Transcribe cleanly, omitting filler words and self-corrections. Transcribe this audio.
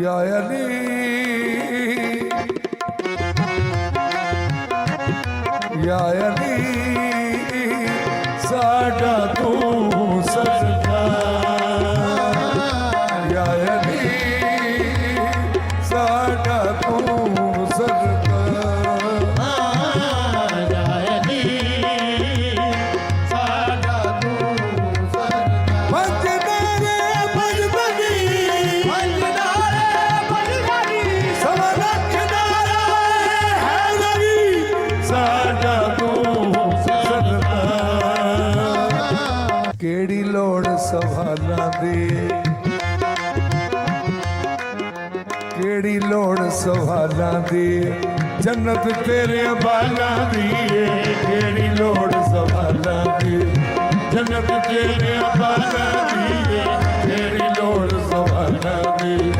या अली या अली साडा तू सरदार या अली साडा तू सरदार या अली साडा तू सरदार भजदारे भजदगी भजदारे भजदगी सब रखदारा है लगी साडा तू सरदार केड़ी लोड़ सवालां दी केड़ी लोड़ सवालां दी जन्नत तेरे बालां दी केड़ी लोड़ सवालां दी जन्नत तेरे बालां दी केड़ी लोड़ सवालां दी।